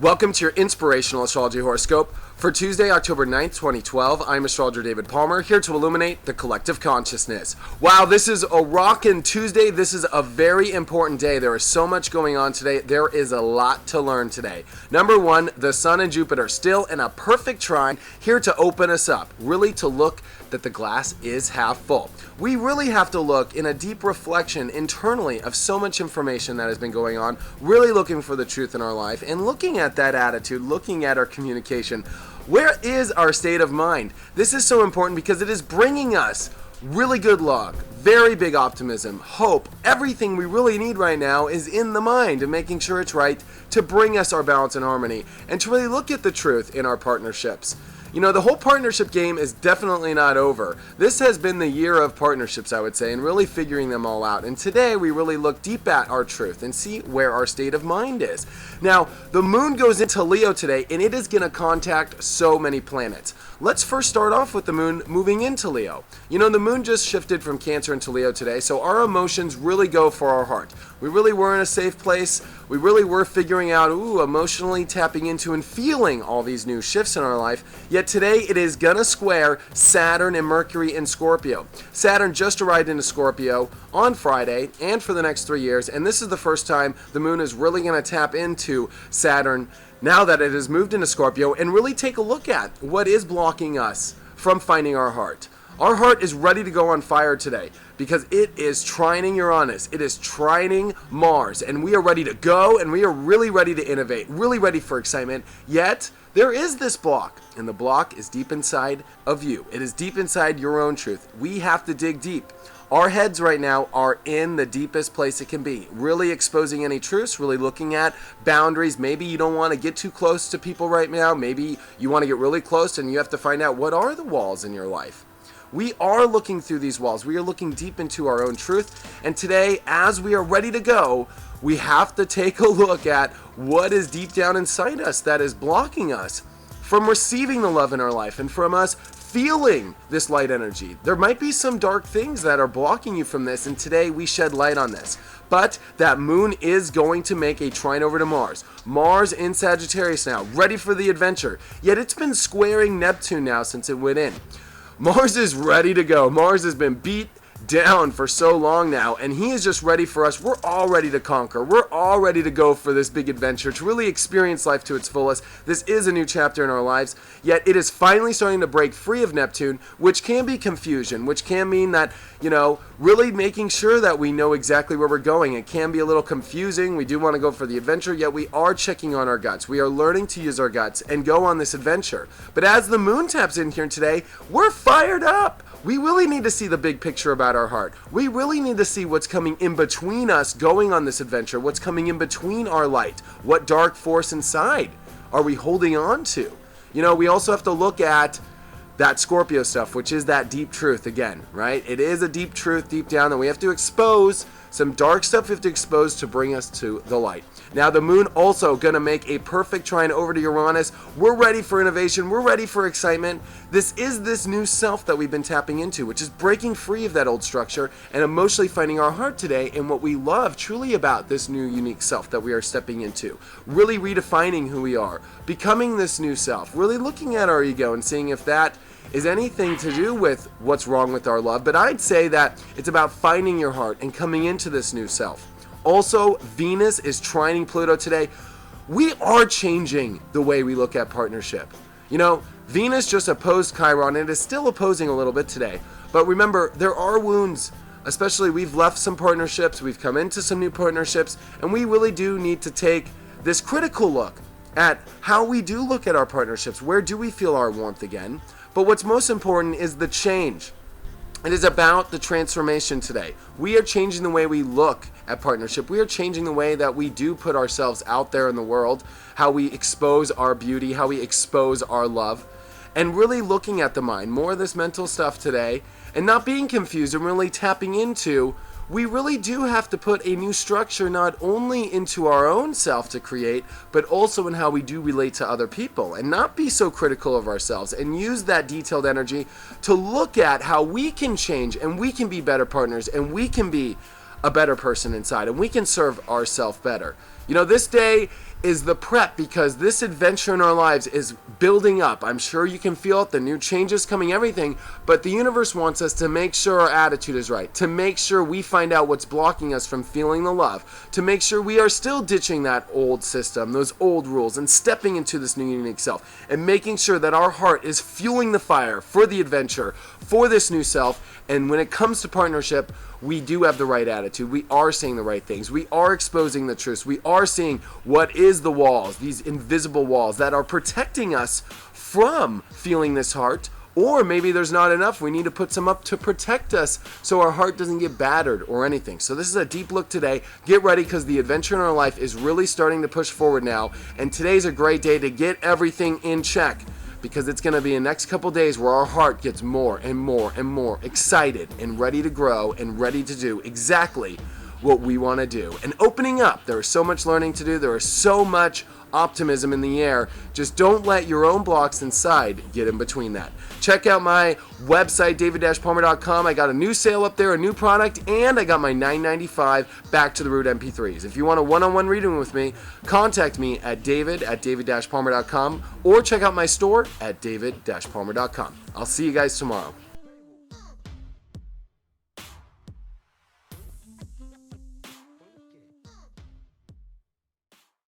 Welcome to your inspirational astrology horoscope for Tuesday, October 9th, 2012. I'm astrologer David Palmer, here to illuminate the collective consciousness. Wow, this is a rockin' Tuesday. This is a very important day. There is so much going on today. There is a lot to learn today. Number one, the Sun and Jupiter still in a perfect trine, here to open us up, really to look that the glass is half full. We really have to look in a deep reflection internally of so much information that has been going on, really looking for the truth in our life and looking at that attitude, looking at our communication. Where is our state of mind? This is so important because it is bringing us really good luck, very big optimism, hope. Everything we really need right now is in the mind and making sure it's right to bring us our balance and harmony and to really look at the truth in our partnerships. You know, the whole partnership game is definitely not over. This has been the year of partnerships, I would say, and really figuring them all out. And today we really look deep at our truth and see where our state of mind is. Now, the moon goes into Leo today, and it is going to contact so many planets. Let's first start off with the moon moving into Leo. You know, the moon just shifted from Cancer into Leo today, so our emotions really go for our heart. We really were in a safe place. We really were figuring out, emotionally tapping into and feeling all these new shifts in our life. Yet today it is gonna square Saturn and Mercury in Scorpio. Saturn just arrived into Scorpio on Friday and for the next 3 years, and this is the first time the moon is really gonna tap into Saturn now that it has moved into Scorpio and really take a look at what is blocking us from finding our heart. Our heart is ready to go on fire today because it is trining Uranus. It is trining Mars, and we are ready to go, and we are really ready to innovate, really ready for excitement. Yet, there is this block, and the block is deep inside of you. It is deep inside your own truth. We have to dig deep. Our heads right now are in the deepest place it can be, really exposing any truths, really looking at boundaries. Maybe you don't want to get too close to people right now. Maybe you want to get really close, and you have to find out what are the walls in your life. We are looking through these walls. We are looking deep into our own truth. And today, as we are ready to go, we have to take a look at what is deep down inside us that is blocking us from receiving the love in our life and from us feeling this light energy. There might be some dark things that are blocking you from this, and today we shed light on this. But that moon is going to make a trine over to Mars. Mars in Sagittarius now, ready for the adventure. Yet it's been squaring Neptune now since it went in. Mars is ready to go. Mars has been beat down for so long now, and he is just ready for us. We're all ready to conquer. We're all ready to go for this big adventure, to really experience life to its fullest. This is a new chapter in our lives, yet it is finally starting to break free of Neptune, which can be confusion, which can mean that, really making sure that we know exactly where we're going. It can be a little confusing. We do want to go for the adventure, yet we are checking on our guts. We are learning to use our guts and go on this adventure. But as the moon taps in here today, we're fired up. We really need to see the big picture about our heart. We really need to see what's coming in between us going on this adventure, what's coming in between our light. What dark force inside are we holding on to? We also have to look at that Scorpio stuff, which is that deep truth again, right? It is a deep truth deep down that we have to expose. Some dark stuff we have to expose to bring us to the light. Now, the moon also going to make a perfect trine over to Uranus. We're ready for innovation. We're ready for excitement. This is this new self that we've been tapping into, which is breaking free of that old structure and emotionally finding our heart today and what we love truly about this new unique self that we are stepping into. Really redefining who we are, becoming this new self, really looking at our ego and seeing if that is anything to do with what's wrong with our love. But I'd say that it's about finding your heart and coming into this new self. Also, Venus is trining Pluto today. We are changing the way we look at partnership. Venus just opposed Chiron, and it is still opposing a little bit today. But remember, there are wounds. Especially, we've left some partnerships, we've come into some new partnerships, and we really do need to take this critical look at how we do look at our partnerships. Where do we feel our warmth again? But what's most important is the change. It is about the transformation today. We are changing the way we look at partnership. We are changing the way that we do put ourselves out there in the world, how we expose our beauty, how we expose our love, and really looking at the mind, more of this mental stuff today, and not being confused and really tapping into, we really do have to put a new structure not only into our own self to create, but also in how we do relate to other people, and not be so critical of ourselves, and use that detailed energy to look at how we can change and we can be better partners and we can be a better person inside and we can serve ourselves better. This day is the prep because this adventure in our lives is building up. I'm sure you can feel it, the new changes coming, everything, but the universe wants us to make sure our attitude is right, to make sure we find out what's blocking us from feeling the love, to make sure we are still ditching that old system, those old rules, and stepping into this new unique self, and making sure that our heart is fueling the fire for the adventure, for this new self. And when it comes to partnership, we do have the right attitude. We are saying the right things. We are exposing the truth. We are seeing what is the walls, these invisible walls that are protecting us from feeling this heart. Or maybe there's not enough. We need to put some up to protect us so our heart doesn't get battered or anything. So this is a deep look today. Get ready because the adventure in our life is really starting to push forward now. And today's a great day to get everything in check, because it's going to be the next couple days where our heart gets more and more and more excited and ready to grow and ready to do exactly what we want to do. And opening up, there is so much learning to do. There is so much optimism in the air. Just don't let your own blocks inside get in between that. Check out my website, david-palmer.com. I got a new sale up there, a new product, and I got my $9.95 Back to the Root MP3s. If you want a one-on-one reading with me, contact me at david@david-palmer.com or check out my store at david-palmer.com. I'll see you guys tomorrow.